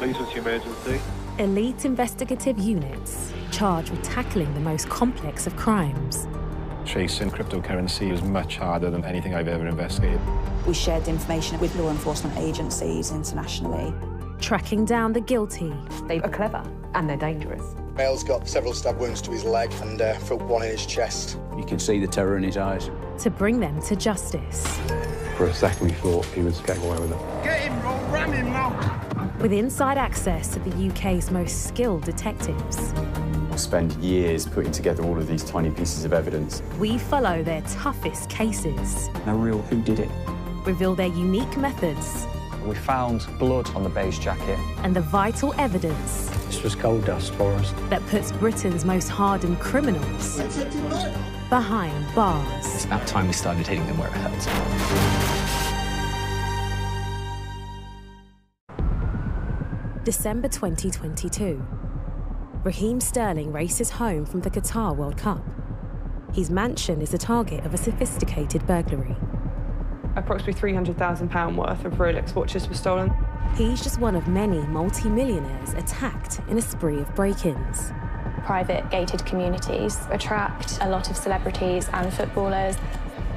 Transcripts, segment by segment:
Please, what's your emergency? Elite investigative units charged with tackling the most complex of crimes. Chasing cryptocurrency was much harder than anything I've ever investigated. We shared information with law enforcement agencies internationally. Tracking down the guilty. They are clever and they're dangerous. Male's got several stab wounds to his leg and one in his chest. You can see the terror in his eyes. To bring them to justice. For a second we thought he was getting away with it. Get him, Roll, ram him now! With inside access to the UK's most skilled detectives. We'll spend years putting together all of these tiny pieces of evidence. We follow their toughest cases. No real whodidit. Reveal their unique methods. We found blood on the beige jacket. And the vital evidence. This was gold dust for us. That puts Britain's most hardened criminals behind bars. It's about time we started hitting them where it hurts. December 2022. Raheem Sterling races home from the Qatar World Cup. His mansion is the target of a sophisticated burglary. Approximately £300,000 worth of Rolex watches were stolen. He's just one of many multi-millionaires attacked in a spree of break-ins. Private gated communities attract a lot of celebrities and footballers.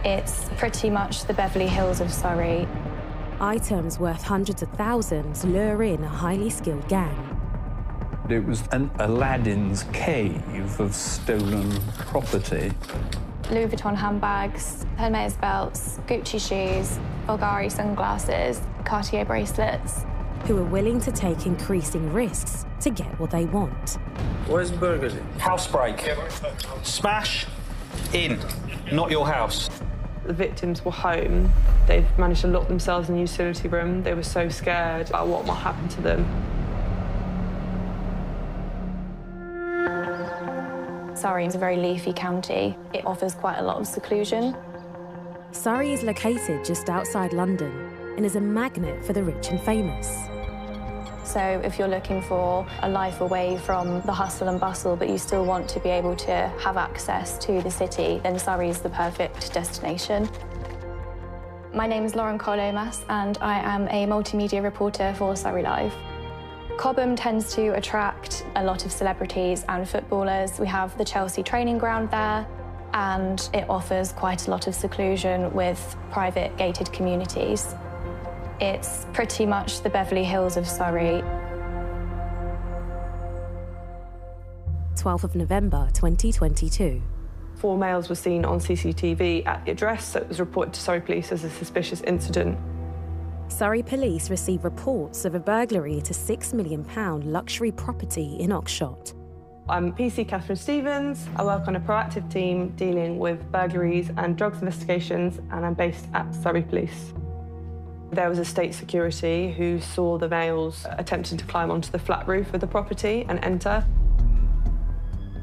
It's pretty much the Beverly Hills of Surrey. Items worth hundreds of thousands lure in a highly skilled gang. It was an Aladdin's cave of stolen property. Louis Vuitton handbags, Hermes belts, Gucci shoes, Bulgari sunglasses, Cartier bracelets. Who are willing to take increasing risks to get what they want. Where's Burglary? Housebreak. Smash in, not your house. The victims were home. They've managed to lock themselves in the utility room. They were so scared about what might happen to them. Surrey is a very leafy county. It offers quite a lot of seclusion. Surrey is located just outside London and is a magnet for the rich and famous. So if you're looking for a life away from the hustle and bustle, but you still want to be able to have access to the city, then Surrey is the perfect destination. My name is Lauren Colomas, and I am a multimedia reporter for Surrey Live. Cobham tends to attract a lot of celebrities and footballers. We have the Chelsea training ground there, and it offers quite a lot of seclusion with private gated communities. It's pretty much the Beverly Hills of Surrey. 12th of November 2022. 4 males were seen on CCTV at the address, so it was reported to Surrey Police as a suspicious incident. Surrey Police received reports of a burglary at a £6 million luxury property in Oxshott. I'm PC Catherine Stevens. I work on a proactive team dealing with burglaries and drugs investigations, and I'm based at Surrey Police. There was a state security who saw the males attempting to climb onto the flat roof of the property and enter.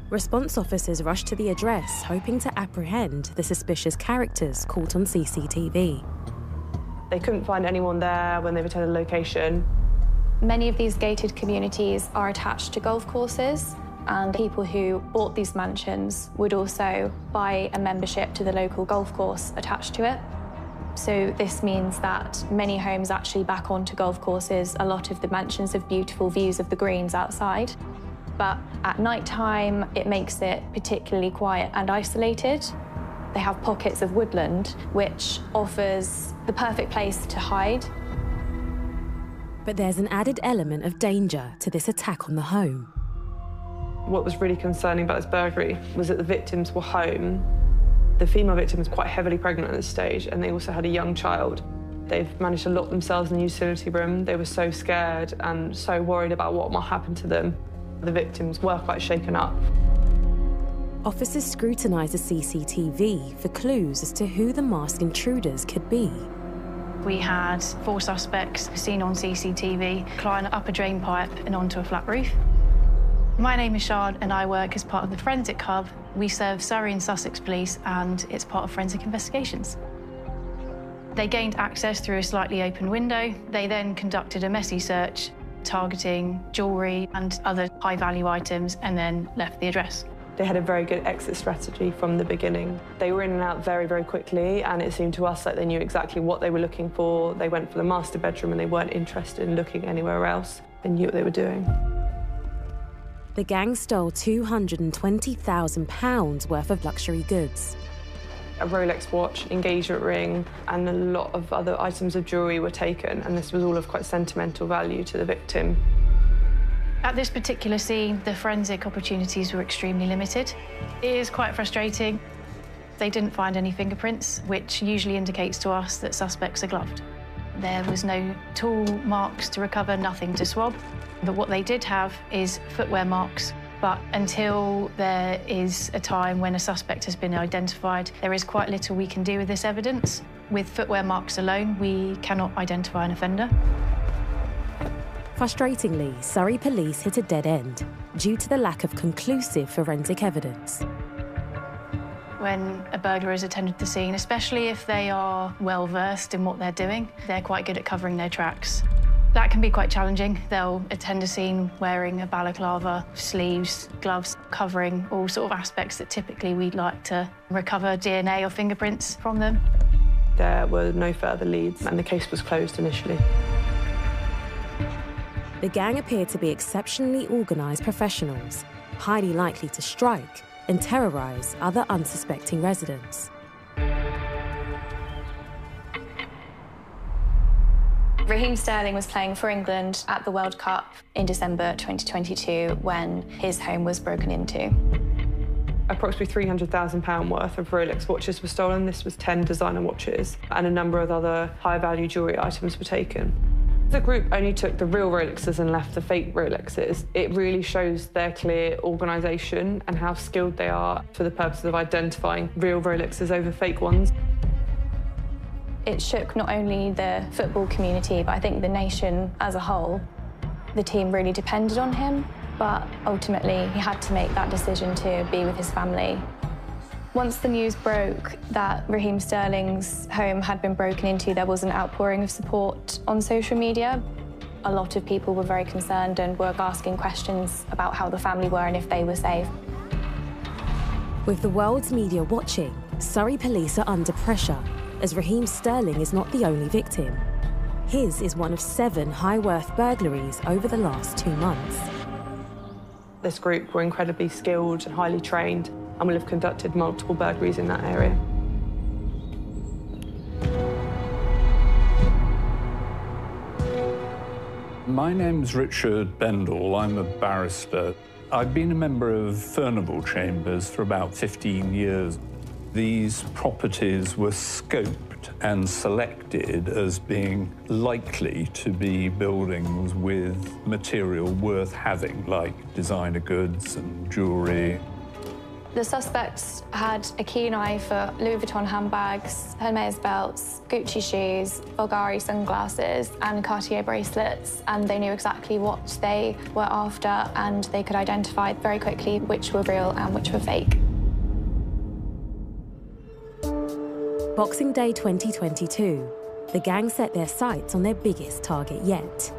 Response officers rushed to the address, hoping to apprehend the suspicious characters caught on CCTV. They couldn't find anyone there when they returned to the location. Many of these gated communities are attached to golf courses, and people who bought these mansions would also buy a membership to the local golf course attached to it. So this means that many homes actually back onto golf courses. A lot of the mansions have beautiful views of the greens outside. But at night time, it makes it particularly quiet and isolated. They have pockets of woodland, which offers the perfect place to hide. But there's an added element of danger to this attack on the home. What was really concerning about this burglary was that the victims were home. The female victim was quite heavily pregnant at this stage, and they also had a young child. They've managed to lock themselves in the utility room. They were so scared and so worried about what might happen to them. The victims were quite shaken up. Officers scrutinised the CCTV for clues as to who the masked intruders could be. We had 4 suspects seen on CCTV climb up a drain pipe and onto a flat roof. My name is Sian and I work as part of the Forensic Hub. We serve Surrey and Sussex Police and it's part of Forensic Investigations. They gained access through a slightly open window. They then conducted a messy search, targeting jewellery and other high-value items, and then left the address. They had a very good exit strategy from the beginning. They were in and out very, very quickly, and it seemed to us like they knew exactly what they were looking for. They went for the master bedroom and they weren't interested in looking anywhere else. They knew what they were doing. The gang stole £220,000 worth of luxury goods. A Rolex watch, engagement ring, and a lot of other items of jewellery were taken, and this was all of quite sentimental value to the victim. At this particular scene, the forensic opportunities were extremely limited. It is quite frustrating. They didn't find any fingerprints, which usually indicates to us that suspects are gloved. There was no tool marks to recover, nothing to swab. But what they did have is footwear marks. But until there is a time when a suspect has been identified, there is quite little we can do with this evidence. With footwear marks alone, we cannot identify an offender. Frustratingly, Surrey police hit a dead end due to the lack of conclusive forensic evidence. When a burglar has attended the scene, especially if they are well versed in what they're doing, they're quite good at covering their tracks. That can be quite challenging. They'll attend a scene wearing a balaclava, sleeves, gloves, covering all sort of aspects that typically we'd like to recover DNA or fingerprints from them. There were no further leads, and the case was closed initially. The gang appeared to be exceptionally organised professionals, highly likely to strike and terrorise other unsuspecting residents. Raheem Sterling was playing for England at the World Cup in December 2022 when his home was broken into. Approximately £300,000 worth of Rolex watches were stolen. This was 10 designer watches, and a number of other high-value jewellery items were taken. The group only took the real Rolexes and left the fake Rolexes. It really shows their clear organisation and how skilled they are for the purpose of identifying real Rolexes over fake ones. It shook not only the football community, but I think the nation as a whole. The team really depended on him, but ultimately he had to make that decision to be with his family. Once the news broke that Raheem Sterling's home had been broken into, there was an outpouring of support on social media. A lot of people were very concerned and were asking questions about how the family were and if they were safe. With the world's media watching, Surrey police are under pressure, as Raheem Sterling is not the only victim. His is one of 7 high-worth burglaries over the last 2 months. This group were incredibly skilled and highly trained, and will have conducted multiple burglaries in that area. My name's Richard Bendall. I'm a barrister. I've been a member of Furnival Chambers for about 15 years. These properties were scoped and selected as being likely to be buildings with material worth having, like designer goods and jewellery. The suspects had a keen eye for Louis Vuitton handbags, Hermes belts, Gucci shoes, Bulgari sunglasses and Cartier bracelets, and they knew exactly what they were after, and they could identify very quickly which were real and which were fake. Boxing Day 2022, the gang set their sights on their biggest target yet.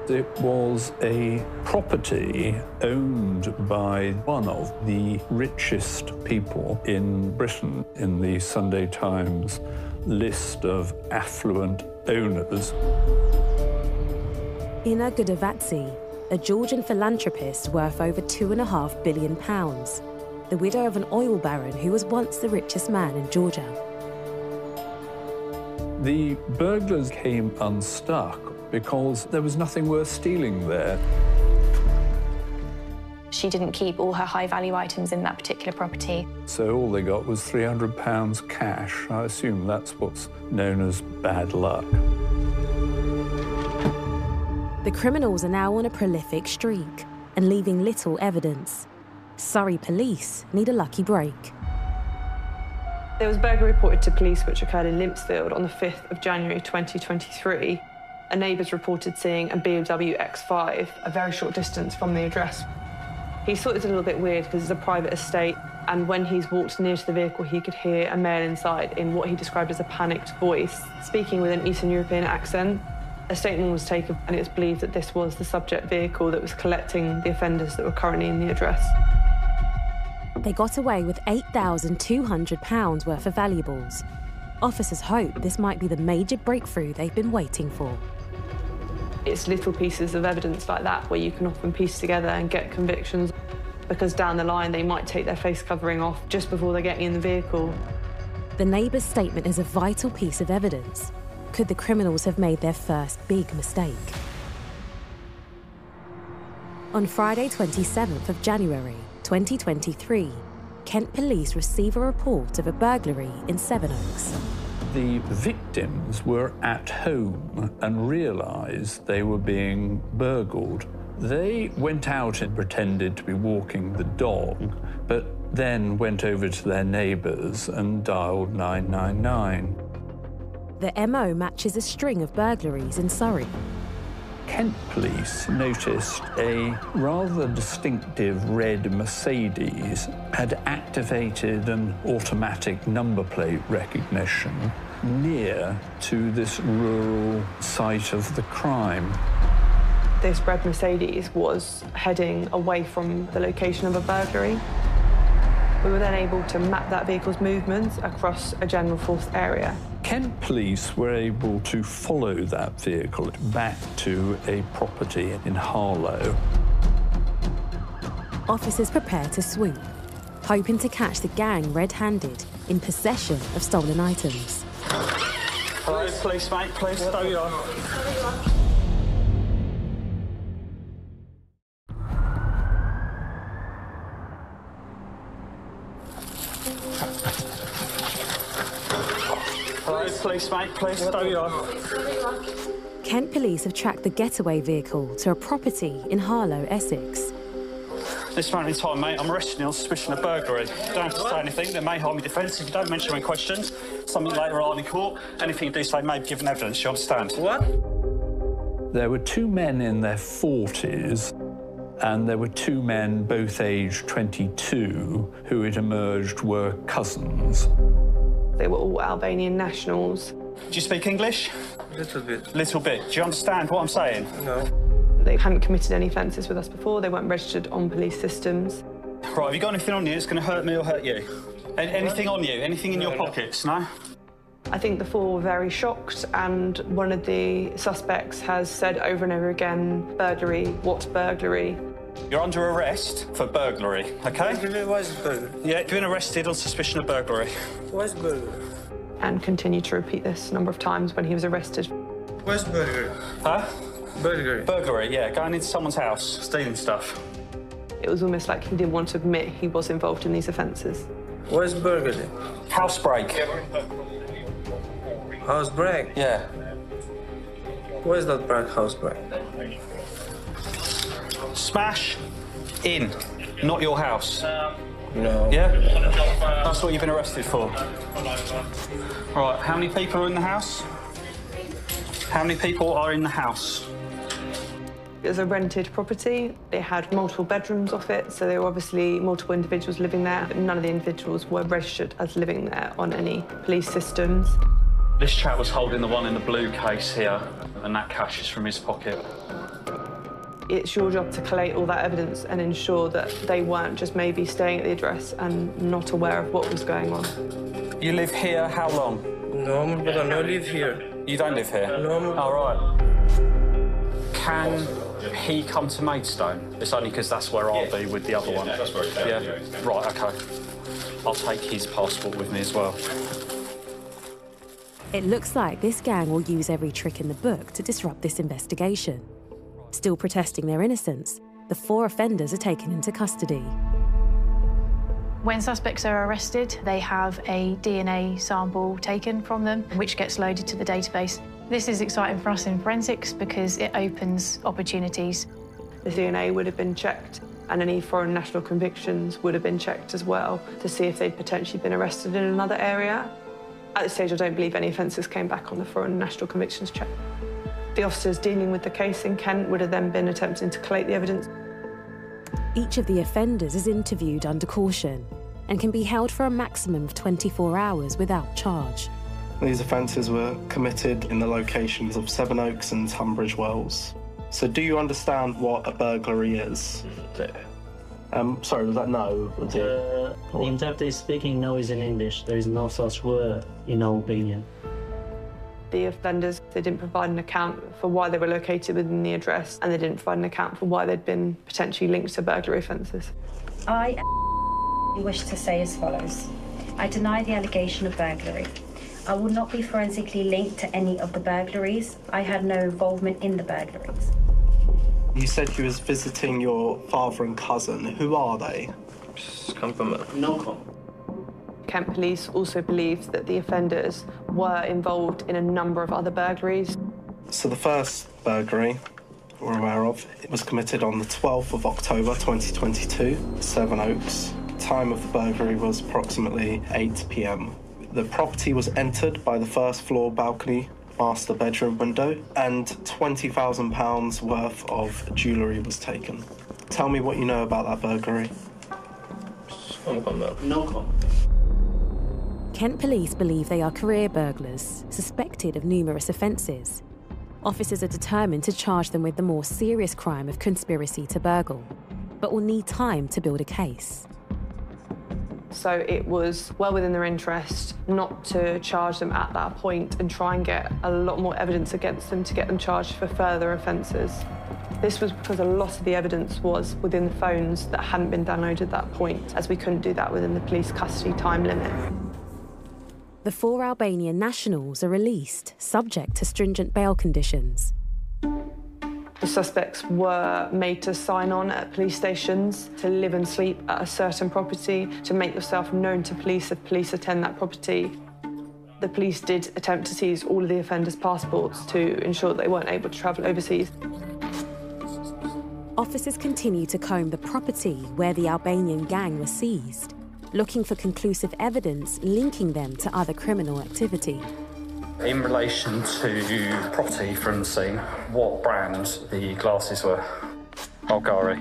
It was a property owned by one of the richest people in Britain in the Sunday Times list of affluent owners. Ina Gudavatsi, a Georgian philanthropist worth over £2.5 billion, the widow of an oil baron who was once the richest man in Georgia. The burglars came unstuck because there was nothing worth stealing there. She didn't keep all her high-value items in that particular property. So all they got was £300 cash. I assume that's what's known as bad luck. The criminals are now on a prolific streak and leaving little evidence. Surrey police need a lucky break. There was a burglary reported to police which occurred in Limpsfield on the 5th of January 2023. A neighbour's reported seeing a BMW X5 a very short distance from the address. He thought it was a little bit weird because it's a private estate, and when he's walked near to the vehicle, he could hear a male inside in what he described as a panicked voice, speaking with an Eastern European accent. A statement was taken, and it's believed that this was the subject vehicle that was collecting the offenders that were currently in the address. They got away with £8,200 worth of valuables. Officers hope this might be the major breakthrough they've been waiting for. It's little pieces of evidence like that where you can often piece together and get convictions, because down the line they might take their face covering off just before they're getting in the vehicle. The neighbour's statement is a vital piece of evidence. Could the criminals have made their first big mistake? On Friday, 27th of January, 2023, Kent police receive a report of a burglary in Sevenoaks. The victims were at home and realised they were being burgled. They went out and pretended to be walking the dog, but then went over to their neighbours and dialed 999. The MO matches a string of burglaries in Surrey. Kent police noticed a rather distinctive red Mercedes had activated an automatic number plate recognition near to this rural site of the crime. This red Mercedes was heading away from the location of a burglary. We were then able to map that vehicle's movements across a general force area. Kent police were able to follow that vehicle back to a property in Harlow. Officers prepare to swoop, hoping to catch the gang red-handed in possession of stolen items. Hello, police, mate, please. There you are. Hello, police, mate, please. There you are. Kent police have tracked the getaway vehicle to a property in Harlow, Essex. This moment in time, mate, I'm arresting you on suspicion of burglary. Don't have to say anything. There may harm your defence if you don't mention any questions. Something later on in court. Anything you do say may be given evidence, you understand? What? There were two men in their 40s, and there were two men, both aged 22, who it emerged were cousins. They were all Albanian nationals. Do you speak English? A little bit. Little bit. Do you understand what I'm saying? No. They hadn't committed any offences with us before. They weren't registered on police systems. Right, have you got anything on you that's going to hurt me or hurt you? Anything on you? Anything in your pockets, no? I think the four were very shocked, and one of the suspects has said over and over again, burglary, what burglary? You're under arrest for burglary, OK? Why is burglary? Yeah, you've been arrested on suspicion of burglary. Why is burglary? And continued to repeat this a number of times when he was arrested. Why is burglary? Huh? Burglary. Burglary, yeah, going into someone's house, stealing stuff. It was almost like he didn't want to admit he was involved in these offences. Why is burglary? Housebreak. Housebreak? Yeah. Why is that break housebreak? Smash in, not your house. No. Yeah? That's what you've been arrested for. Right, how many people are in the house? How many people are in the house? It was a rented property. It had multiple bedrooms off it, so there were obviously multiple individuals living there. None of the individuals were registered as living there on any police systems. This chap was holding the one in the blue case here, and that cash is from his pocket. It's your job to collate all that evidence and ensure that they weren't just maybe staying at the address and not aware of what was going on. You live here how long? No, but I don't live here. You don't live here? No. All right. Can he come to Maidstone? It's only because that's where I'll be with the other one. That's where yeah. Right, OK. I'll take his passport with me as well. It looks like this gang will use every trick in the book to disrupt this investigation. Still protesting their innocence, the four offenders are taken into custody. When suspects are arrested, they have a DNA sample taken from them, which gets loaded to the database. This is exciting for us in forensics because it opens opportunities. The DNA would have been checked, and any foreign national convictions would have been checked as well to see if they'd potentially been arrested in another area. At this stage, I don't believe any offences came back on the foreign national convictions check. The officers dealing with the case in Kent would have then been attempting to collate the evidence. Each of the offenders is interviewed under caution and can be held for a maximum of 24 hours without charge. These offences were committed in the locations of Sevenoaks and Tunbridge Wells. So do you understand what a burglary is? Sorry, was that no? The interpreter is speaking no is in English. There is no such word in Albanian. The offenders, they didn't provide an account for why they were located within the address, and they didn't provide an account for why they'd been potentially linked to burglary offences. I wish to say as follows. I deny the allegation of burglary. I will not be forensically linked to any of the burglaries. I had no involvement in the burglaries. You said you was visiting your father and cousin. Who are they? No. Kent Police also believed that the offenders were involved in a number of other burglaries. So the first burglary we're aware of was committed on the 12th of October 2022, Sevenoaks. Time of the burglary was approximately 8 p.m. The property was entered by the first floor balcony master bedroom window, and £20,000 worth of jewellery was taken. Tell me what you know about that burglary. No. Kent Police believe they are career burglars, suspected of numerous offences. Officers are determined to charge them with the more serious crime of conspiracy to burgle, but will need time to build a case. So it was well within their interest not to charge them at that point and try and get a lot more evidence against them to get them charged for further offences. This was because a lot of the evidence was within the phones that hadn't been downloaded at that point, as we couldn't do that within the police custody time limit. The 4 Albanian nationals are released, subject to stringent bail conditions. The suspects were made to sign on at police stations, to live and sleep at a certain property, to make yourself known to police if police attend that property. The police did attempt to seize all of the offenders' passports to ensure that they weren't able to travel overseas. Officers continue to comb the property where the Albanian gang was seized, looking for conclusive evidence linking them to other criminal activity. In relation to property from the scene, what brand the glasses were? Bulgari.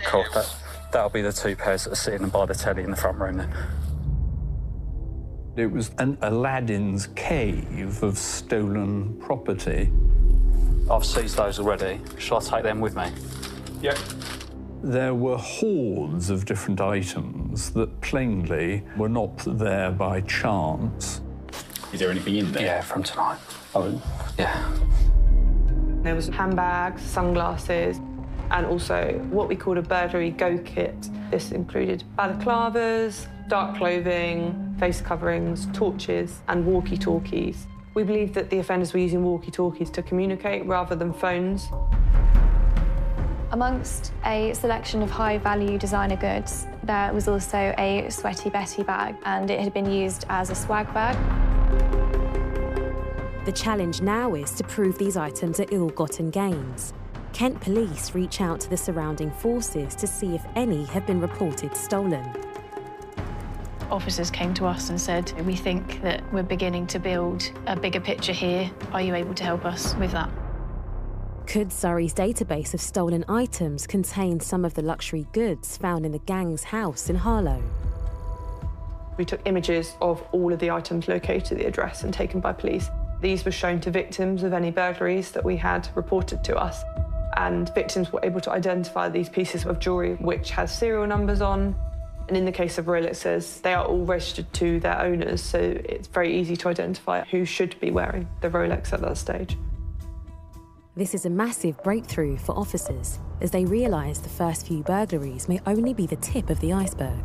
Cool. That'll be the 2 pairs that are sitting by the telly in the front room then. It was an Aladdin's cave of stolen property. I've seized those already. Shall I take them with me? Yep. There were hordes of different items that plainly were not there by chance. Is there anything in there? Yeah, from tonight. Oh. Yeah. There was handbags, sunglasses, and also what we called a burglary go kit. This included balaclavas, dark clothing, face coverings, torches, and walkie-talkies. We believed that the offenders were using walkie-talkies to communicate rather than phones. Amongst a selection of high-value designer goods, there was also a Sweaty Betty bag, and it had been used as a swag bag. The challenge now is to prove these items are ill-gotten gains. Kent Police reach out to the surrounding forces to see if any have been reported stolen. Officers came to us and said, we think that we're beginning to build a bigger picture here. Are you able to help us with that? Could Surrey's database of stolen items contain some of the luxury goods found in the gang's house in Harlow? We took images of all of the items located at the address and taken by police. These were shown to victims of any burglaries that we had reported to us. And victims were able to identify these pieces of jewellery which has serial numbers on. And in the case of Rolexes, they are all registered to their owners, so it's very easy to identify who should be wearing the Rolex at that stage. This is a massive breakthrough for officers, as they realise the first few burglaries may only be the tip of the iceberg.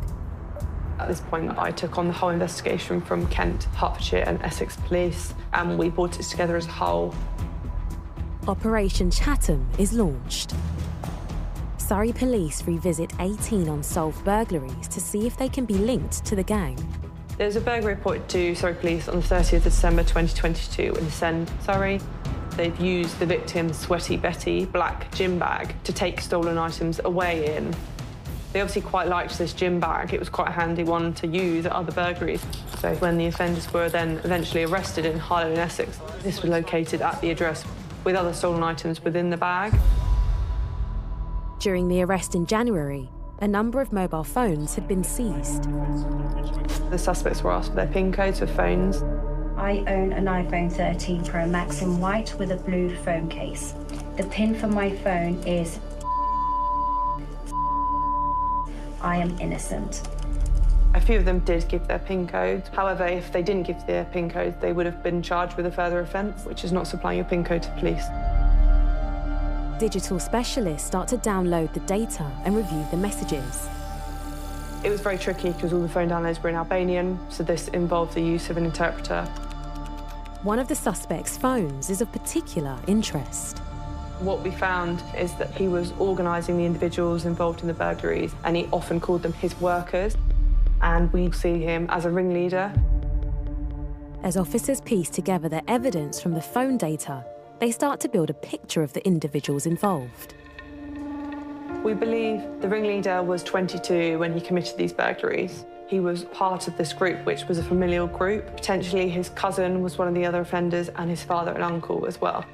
At this point, I took on the whole investigation from Kent, Hertfordshire and Essex Police, and we brought it together as a whole. Operation Chatham is launched. Surrey Police revisit 18 unsolved burglaries to see if they can be linked to the gang. There was a burglary report to Surrey Police on the 30th of December 2022 in Send, Surrey. They've used the victim's Sweaty Betty black gym bag to take stolen items away in. They obviously quite liked this gym bag. It was quite a handy one to use at other burglaries. So when the offenders were then eventually arrested in Harlow and Essex, this was located at the address with other stolen items within the bag. During the arrest in January, a number of mobile phones had been seized. The suspects were asked for their PIN codes for phones. I own an iPhone 13 Pro Max in white with a blue phone case. The PIN for my phone is I am innocent. A few of them did give their PIN codes. However, if they didn't give their PIN codes, they would have been charged with a further offence, which is not supplying your PIN code to police. Digital specialists start to download the data and review the messages. It was very tricky because all the phone downloads were in Albanian, so this involved the use of an interpreter. One of the suspect's phones is of particular interest. What we found is that he was organising the individuals involved in the burglaries, and he often called them his workers, and we see him as a ringleader. As officers piece together the evidence from the phone data, they start to build a picture of the individuals involved. We believe the ringleader was 22 when he committed these burglaries. He was part of this group, which was a familial group. Potentially his cousin was one of the other offenders, and his father and uncle as well.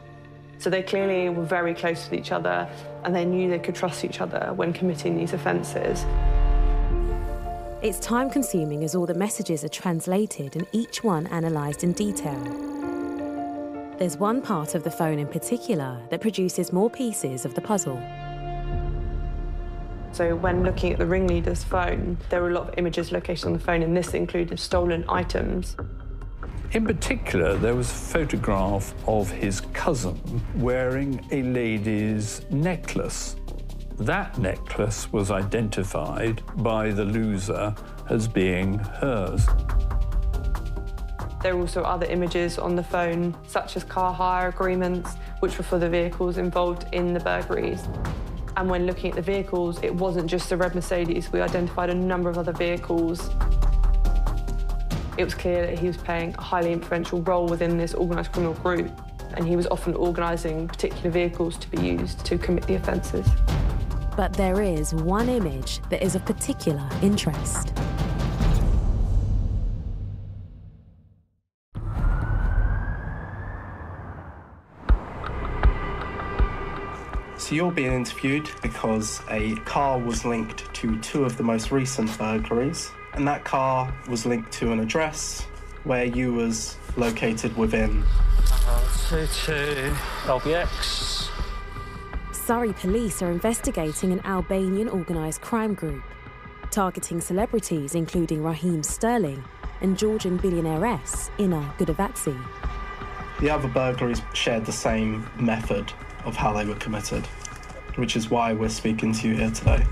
So they clearly were very close with each other, and they knew they could trust each other when committing these offences. It's time-consuming as all the messages are translated and each one analysed in detail. There's one part of the phone in particular that produces more pieces of the puzzle. So when looking at the ringleader's phone, there were a lot of images located on the phone, and this included stolen items. In particular, there was a photograph of his cousin wearing a lady's necklace. That necklace was identified by the loser as being hers. There were also other images on the phone, such as car hire agreements, which were for the vehicles involved in the burglaries. And when looking at the vehicles, it wasn't just the red Mercedes. We identified a number of other vehicles. It was clear that he was playing a highly influential role within this organised criminal group, and he was often organising particular vehicles to be used to commit the offences. But there is one image that is of particular interest. So you're being interviewed because a car was linked to two of the most recent burglaries, and that car was linked to an address where you was located within. 22 LBX. Surrey police are investigating an Albanian organised crime group, targeting celebrities including Raheem Sterling and Georgian billionairess Ina Gudovatsi. The other burglaries shared the same method of how they were committed, which is why we're speaking to you here today.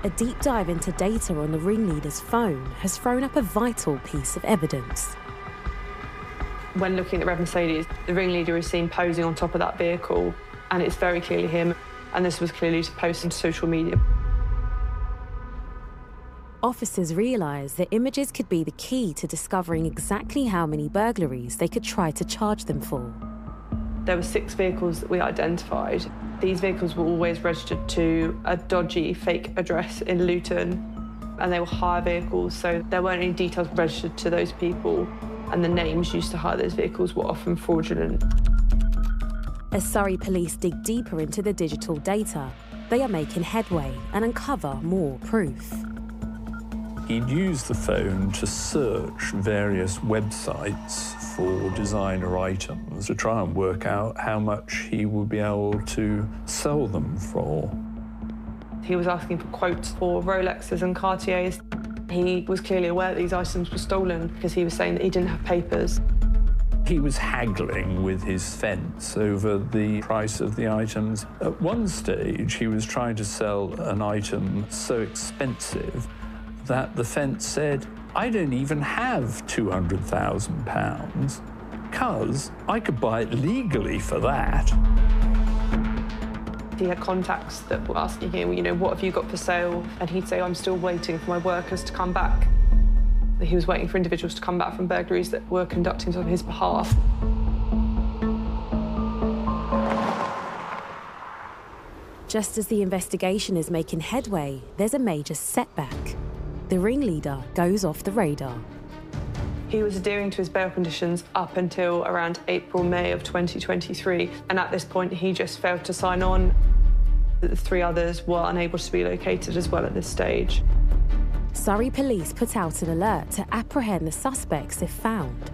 A deep dive into data on the ringleader's phone has thrown up a vital piece of evidence. When looking at the red Mercedes, the ringleader is seen posing on top of that vehicle, and it's very clearly him, and this was clearly to post on social media. Officers realise that images could be the key to discovering exactly how many burglaries they could try to charge them for. There were 6 vehicles that we identified. These vehicles were always registered to a dodgy fake address in Luton, and they were hire vehicles, so there weren't any details registered to those people, and the names used to hire those vehicles were often fraudulent. As Surrey police dig deeper into the digital data, they are making headway and uncover more proof. He'd used the phone to search various websites for designer items to try and work out how much he would be able to sell them for. He was asking for quotes for Rolexes and Cartiers. He was clearly aware that these items were stolen because he was saying that he didn't have papers. He was haggling with his fence over the price of the items. At one stage, he was trying to sell an item so expensive that the fence said, "I don't even have £200,000 because I could buy it legally for that." He had contacts that were asking him, you know, what have you got for sale? And he'd say, I'm still waiting for my workers to come back. He was waiting for individuals to come back from burglaries that were conducting on his behalf. Just as the investigation is making headway, there's a major setback. The ringleader goes off the radar. He was adhering to his bail conditions up until around April, May of 2023, and at this point he just failed to sign on. The 3 others were unable to be located as well at this stage. Surrey police put out an alert to apprehend the suspects if found.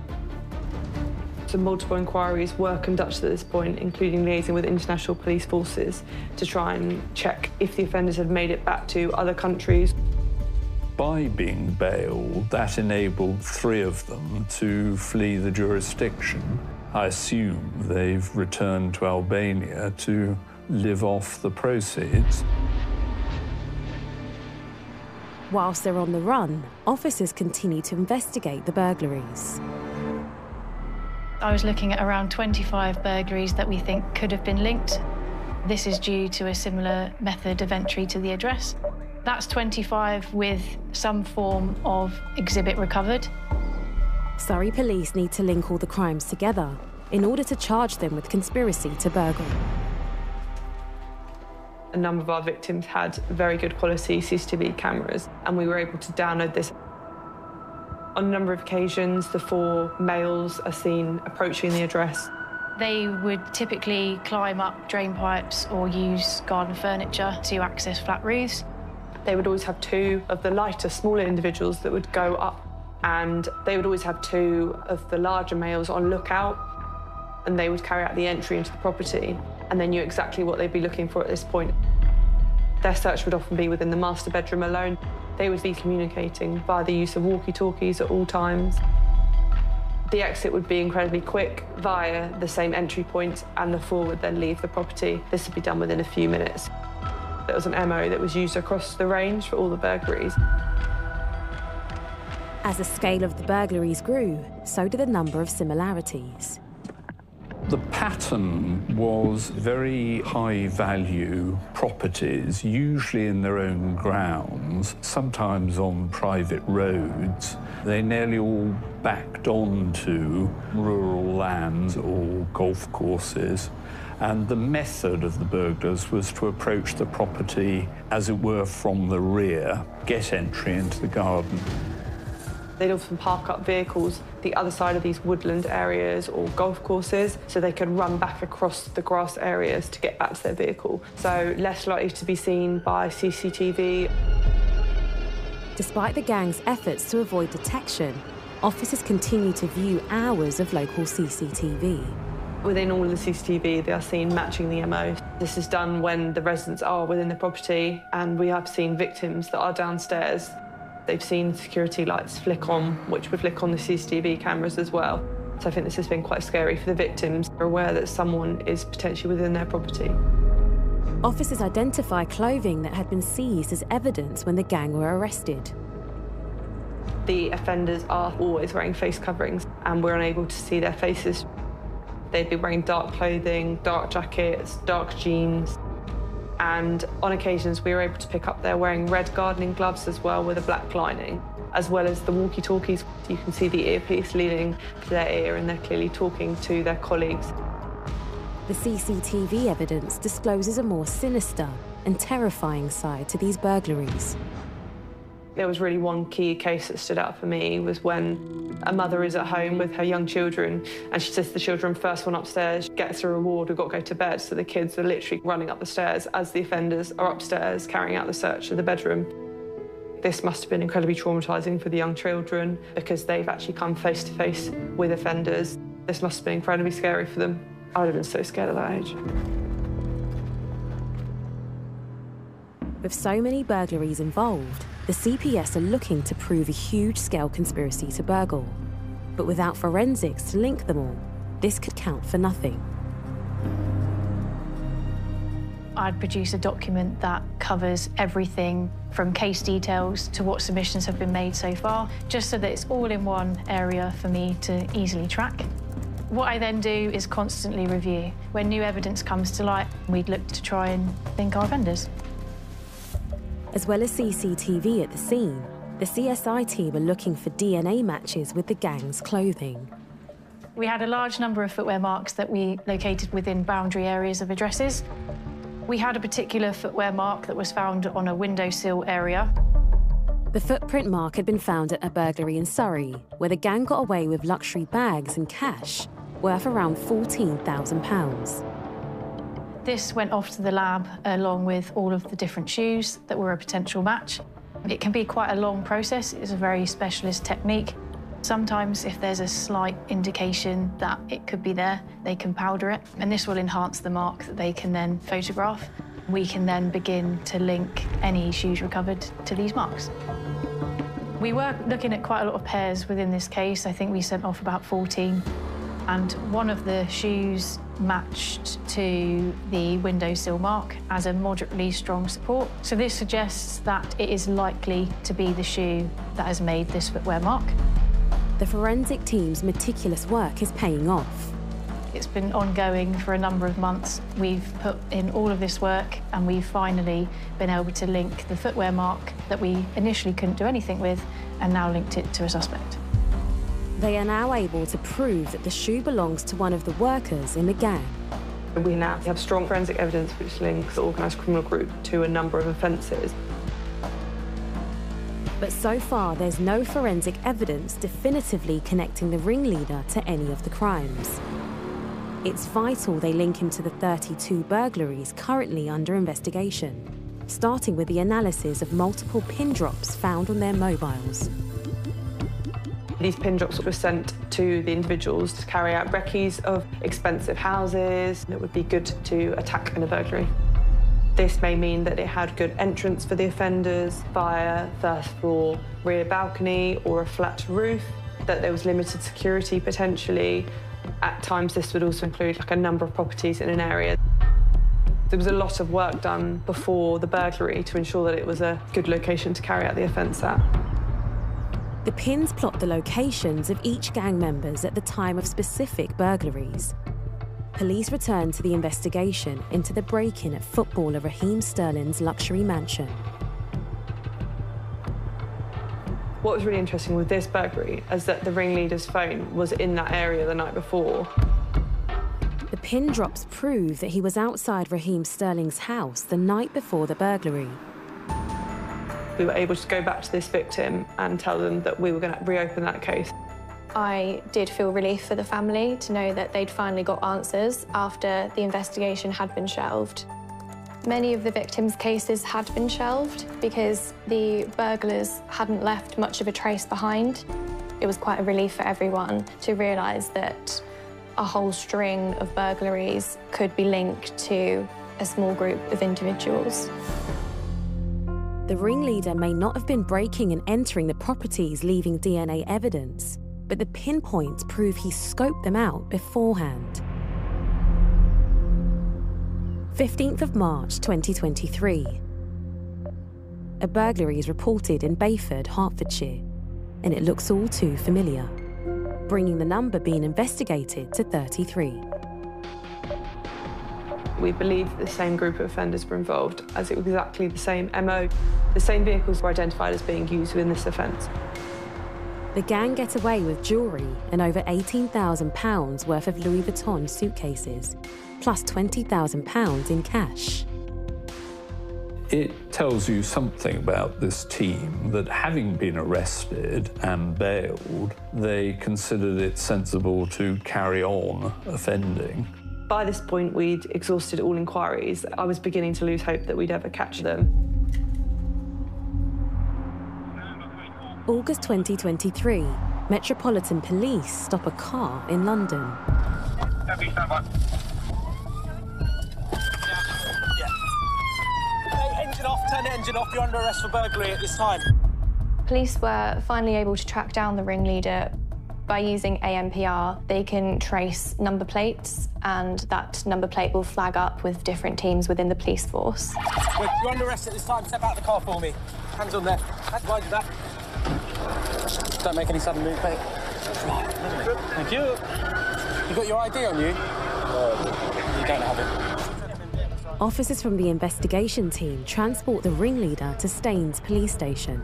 So multiple inquiries were conducted at this point, including liaising with international police forces to try and check if the offenders had made it back to other countries. By being bailed, that enabled 3 of them to flee the jurisdiction. I assume they've returned to Albania to live off the proceeds. Whilst they're on the run, officers continue to investigate the burglaries. I was looking at around 25 burglaries that we think could have been linked. This is due to a similar method of entry to the address. That's 25 with some form of exhibit recovered. Surrey police need to link all the crimes together in order to charge them with conspiracy to burgle. A number of our victims had very good quality CCTV cameras, and we were able to download this. On a number of occasions, the 4 males are seen approaching the address. They would typically climb up drain pipes or use garden furniture to access flat roofs. They would always have 2 of the lighter, smaller individuals that would go up, and they would always have 2 of the larger males on lookout, and they would carry out the entry into the property, and they knew exactly what they'd be looking for at this point. Their search would often be within the master bedroom alone. They would be communicating via the use of walkie-talkies at all times. The exit would be incredibly quick via the same entry point, and the 4 would then leave the property. This would be done within a few minutes. There was an MO that was used across the range for all the burglaries. As the scale of the burglaries grew, so did the number of similarities. The pattern was very high-value properties, usually in their own grounds, sometimes on private roads. They nearly all backed onto rural lands or golf courses. And the method of the burglars was to approach the property, as it were, from the rear, get entry into the garden. They'd often park up vehicles the other side of these woodland areas or golf courses, so they could run back across the grass areas to get back to their vehicle. So less likely to be seen by CCTV. Despite the gang's efforts to avoid detection, officers continue to view hours of local CCTV. Within all of the CCTV, they are seen matching the MO. This is done when the residents are within the property, and we have seen victims that are downstairs. They've seen security lights flick on, which would flick on the CCTV cameras as well. So I think this has been quite scary for the victims. They're aware that someone is potentially within their property. Officers identify clothing that had been seized as evidence when the gang were arrested. The offenders are always wearing face coverings, and we're unable to see their faces. They'd be wearing dark clothing, dark jackets, dark jeans. And on occasions, we were able to pick up they're wearing red gardening gloves as well with a black lining, as well as the walkie-talkies. You can see the earpiece leading to their ear, and they're clearly talking to their colleagues. The CCTV evidence discloses a more sinister and terrifying side to these burglaries. There was really one key case that stood out for me was when a mother is at home with her young children, and she says to the children, first one upstairs gets a reward, we've got to go to bed. So the kids are literally running up the stairs as the offenders are upstairs carrying out the search of the bedroom. This must have been incredibly traumatising for the young children because they've actually come face to face with offenders. This must have been incredibly scary for them. I would have been so scared at that age. With so many burglaries involved, the CPS are looking to prove a huge-scale conspiracy to burgle. But without forensics to link them all, this could count for nothing. I'd produce a document that covers everything from case details to what submissions have been made so far, just so that it's all in one area for me to easily track. What I then do is constantly review. When new evidence comes to light, we'd look to try and link our offenders. As well as CCTV at the scene, the CSI team are looking for DNA matches with the gang's clothing. We had a large number of footwear marks that we located within boundary areas of addresses. We had a particular footwear mark that was found on a windowsill area. The footprint mark had been found at a burglary in Surrey, where the gang got away with luxury bags and cash worth around £14,000. This went off to the lab along with all of the different shoes that were a potential match. It can be quite a long process. It's a very specialist technique. Sometimes if there's a slight indication that it could be there, they can powder it, and this will enhance the mark that they can then photograph. We can then begin to link any shoes recovered to these marks. We were looking at quite a lot of pairs within this case. I think we sent off about 14, and one of the shoes matched to the windowsill mark as a moderately strong support. So this suggests that it is likely to be the shoe that has made this footwear mark. The forensic team's meticulous work is paying off. It's been ongoing for a number of months. We've put in all of this work and we've finally been able to link the footwear mark that we initially couldn't do anything with and now linked it to a suspect. They are now able to prove that the shoe belongs to one of the workers in the gang. We now have strong forensic evidence which links the organised criminal group to a number of offences. But so far, there's no forensic evidence definitively connecting the ringleader to any of the crimes. It's vital they link him to the 32 burglaries currently under investigation, starting with the analysis of multiple pin drops found on their mobiles. These pin drops were sent to the individuals to carry out recce's of expensive houses that would be good to attack in a burglary. This may mean that it had good entrance for the offenders via first floor rear balcony or a flat roof, that there was limited security potentially. At times this would also include a number of properties in an area. There was a lot of work done before the burglary to ensure that it was a good location to carry out the offence at. The pins plot the locations of each gang members at the time of specific burglaries. Police returned to the investigation into the break-in at footballer Raheem Sterling's luxury mansion. What was really interesting with this burglary is that the ringleader's phone was in that area the night before. The pin drops prove that he was outside Raheem Sterling's house the night before the burglary. We were able to go back to this victim and tell them that we were going to reopen that case. I did feel relief for the family to know that they'd finally got answers after the investigation had been shelved. Many of the victims' cases had been shelved because the burglars hadn't left much of a trace behind. It was quite a relief for everyone to realise that a whole string of burglaries could be linked to a small group of individuals. The ringleader may not have been breaking and entering the properties leaving DNA evidence, but the pinpoints prove he scoped them out beforehand. 15th of March 2023. A burglary is reported in Bayford, Hertfordshire, and it looks all too familiar, bringing the number being investigated to 33. We believe the same group of offenders were involved, as it was exactly the same MO. The same vehicles were identified as being used within this offence. The gang get away with jewellery and over £18,000 worth of Louis Vuitton suitcases, plus £20,000 in cash. It tells you something about this team that, having been arrested and bailed, they considered it sensible to carry on offending. By this point, we'd exhausted all inquiries. I was beginning to lose hope that we'd ever catch them. August 2023, Metropolitan Police stop a car in London. Hey, engine off, turn the engine off. You're under arrest for burglary at this time. Police were finally able to track down the ringleader. By using AMPR, they can trace number plates, and that number plate will flag up with different teams within the police force. You're under arrest at this time. Step out of the car for me. Hands on there. Hands behind you, that. Don't make any sudden move, mate. Thank you. You got your ID on you? You don't have it. Officers from the investigation team transport the ringleader to Staines police station.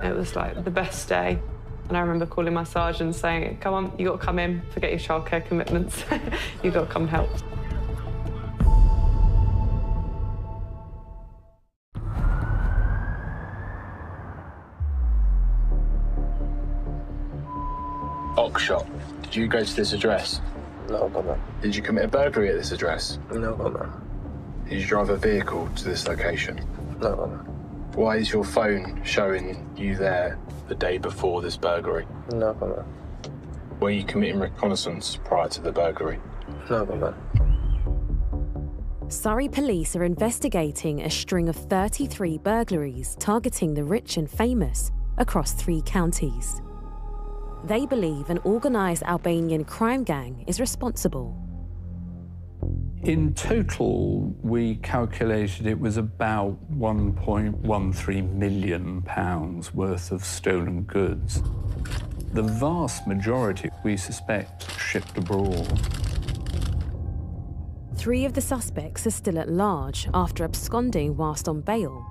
It was like the best day. And I remember calling my sergeant saying, come on, you got to come in, forget your childcare commitments. You got to come and help. Oxshot. Did you go to this address? No, Baba. Did you commit a burglary at this address? No, Baba. Did you drive a vehicle to this location? No, Baba. Why is your phone showing you there the day before this burglary? No comment. Were you committing reconnaissance prior to the burglary? No comment. Surrey police are investigating a string of 33 burglaries targeting the rich and famous across 3 counties. They believe an organised Albanian crime gang is responsible. In total, we calculated it was about £1.13 million worth of stolen goods. The vast majority, we suspect, shipped abroad. 3 of the suspects are still at large after absconding whilst on bail,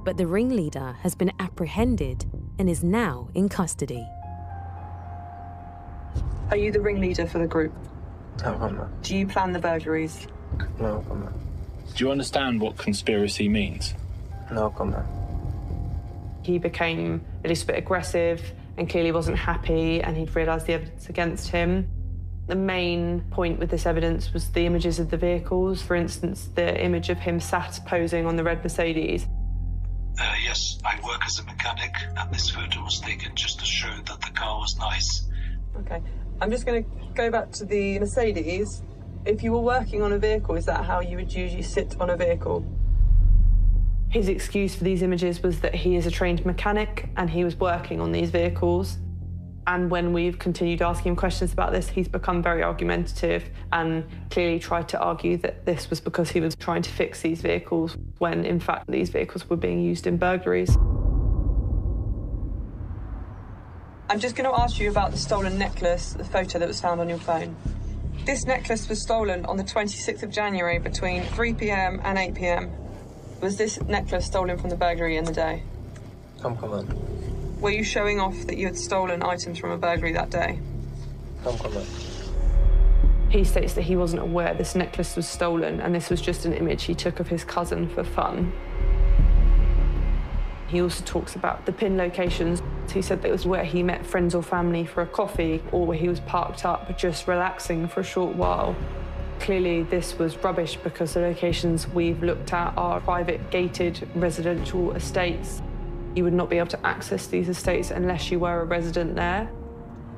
but the ringleader has been apprehended and is now in custody. Are you the ringleader for the group? No comment. Do you plan the burglaries? No comment. Do you understand what conspiracy means? No comment. He became a little bit aggressive and clearly wasn't happy, and he'd realised the evidence against him. The main point with this evidence was the images of the vehicles. For instance, the image of him sat posing on the red Mercedes. Yes, I work as a mechanic, and this photo was taken just to show that the car was nice. OK. I'm just going to go back to the Mercedes. If you were working on a vehicle, is that how you would usually sit on a vehicle? His excuse for these images was that he is a trained mechanic and he was working on these vehicles. And when we've continued asking him questions about this, he's become very argumentative and clearly tried to argue that this was because he was trying to fix these vehicles when, in fact, these vehicles were being used in burglaries. I'm just going to ask you about the stolen necklace, the photo that was found on your phone. This necklace was stolen on the 26th of January between 3 p.m. and 8 p.m. Was this necklace stolen from the burglary in the day? Come on. Were you showing off that you had stolen items from a burglary that day? Come on. He states that he wasn't aware this necklace was stolen and this was just an image he took of his cousin for fun. He also talks about the pin locations. He said that it was where he met friends or family for a coffee or where he was parked up just relaxing for a short while. Clearly, this was rubbish because the locations we've looked at are private, gated residential estates. You would not be able to access these estates unless you were a resident there.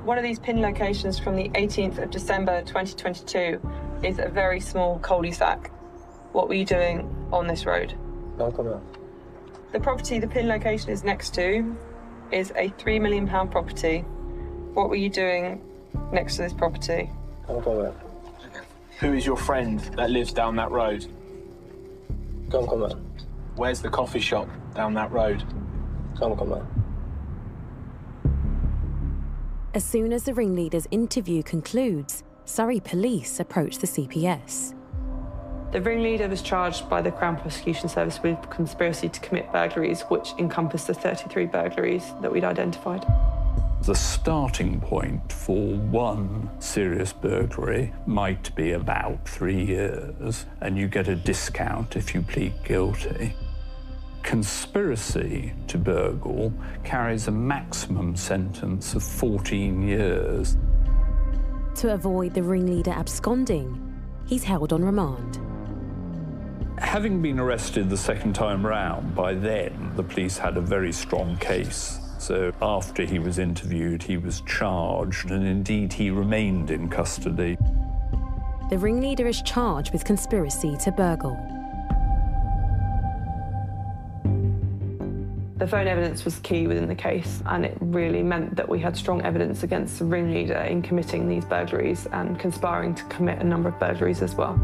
One of these pin locations from the 18th of December 2022 is a very small cul-de-sac. What were you doing on this road? No comment. The property the pin location is next to is a £3 million property. What were you doing next to this property? No comment. Who is your friend that lives down that road? Come on. Where's the coffee shop down that road? Come on. As soon as the ringleader's interview concludes, Surrey police approach the CPS. The ringleader was charged by the Crown Prosecution Service with conspiracy to commit burglaries, which encompassed the 33 burglaries that we'd identified. The starting point for one serious burglary might be about 3 years, and you get a discount if you plead guilty. Conspiracy to burgle carries a maximum sentence of 14 years. To avoid the ringleader absconding, he's held on remand. Having been arrested the second time round, by then the police had a very strong case. So after he was interviewed, he was charged, and indeed he remained in custody. The ringleader is charged with conspiracy to burgle. The phone evidence was key within the case, and it really meant that we had strong evidence against the ringleader in committing these burglaries and conspiring to commit a number of burglaries as well.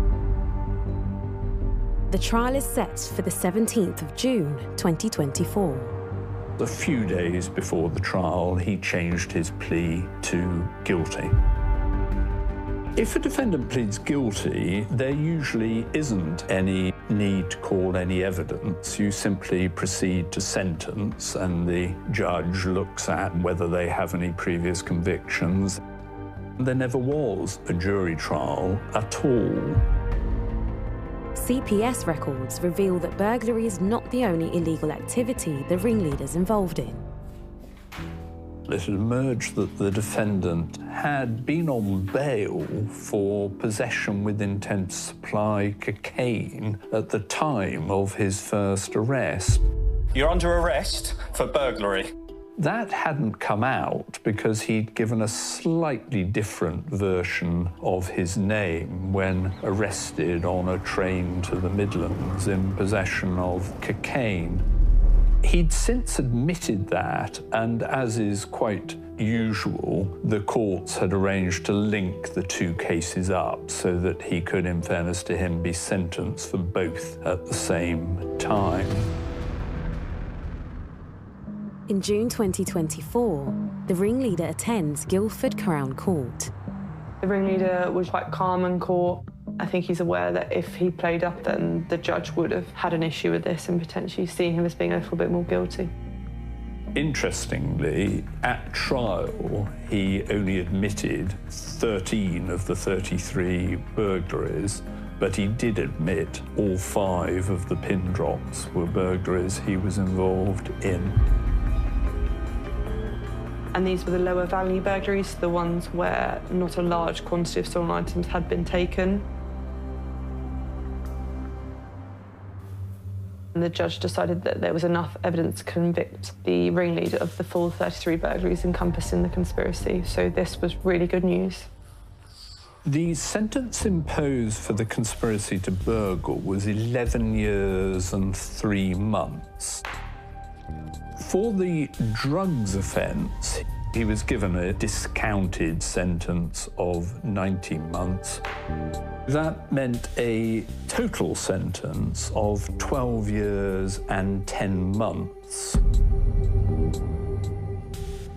The trial is set for the 17th of June, 2024. A few days before the trial, he changed his plea to guilty. If a defendant pleads guilty, there usually isn't any need to call any evidence. You simply proceed to sentence, and the judge looks at whether they have any previous convictions. There never was a jury trial at all. CPS records reveal that burglary is not the only illegal activity the ringleader's involved in. It emerged that the defendant had been on bail for possession with intent to supply cocaine at the time of his first arrest. You're under arrest for burglary. That hadn't come out because he'd given a slightly different version of his name when arrested on a train to the Midlands in possession of cocaine. He'd since admitted that, and as is quite usual, the courts had arranged to link the two cases up so that he could, in fairness to him, be sentenced for both at the same time. In June 2024, the ringleader attends Guildford Crown Court. The ringleader was quite calm in court. I think he's aware that if he played up, then the judge would have had an issue with this and potentially seen him as being a little bit more guilty. Interestingly, at trial, he only admitted 13 of the 33 burglaries, but he did admit all 5 of the pin drops were burglaries he was involved in. And these were the lower value burglaries, the ones where not a large quantity of stolen items had been taken. And the judge decided that there was enough evidence to convict the ringleader of the full 33 burglaries encompassed in the conspiracy. So this was really good news. The sentence imposed for the conspiracy to burgle was 11 years and 3 months. For the drugs offence, he was given a discounted sentence of 19 months. That meant a total sentence of 12 years and 10 months.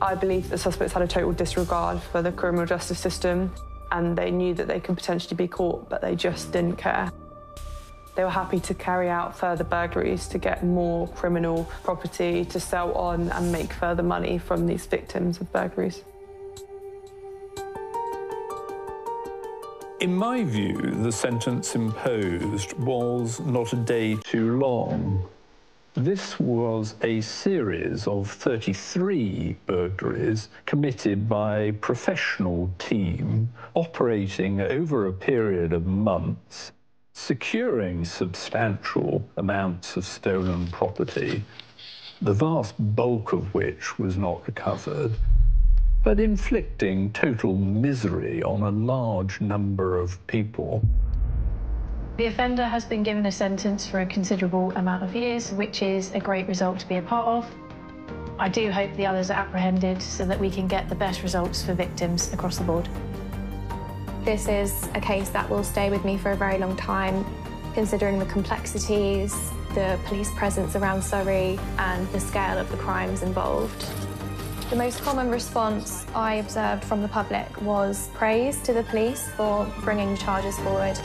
I believe the suspects had a total disregard for the criminal justice system, and they knew that they could potentially be caught, but they just didn't care. They were happy to carry out further burglaries to get more criminal property to sell on and make further money from these victims of burglaries. In my view, the sentence imposed was not a day too long. This was a series of 33 burglaries committed by a professional team operating over a period of months, securing substantial amounts of stolen property, the vast bulk of which was not recovered, but inflicting total misery on a large number of people. The offender has been given a sentence for a considerable amount of years, which is a great result to be a part of. I do hope the others are apprehended so that we can get the best results for victims across the board. This is a case that will stay with me for a very long time, considering the complexities, the police presence around Surrey, and the scale of the crimes involved. The most common response I observed from the public was praise to the police for bringing charges forward.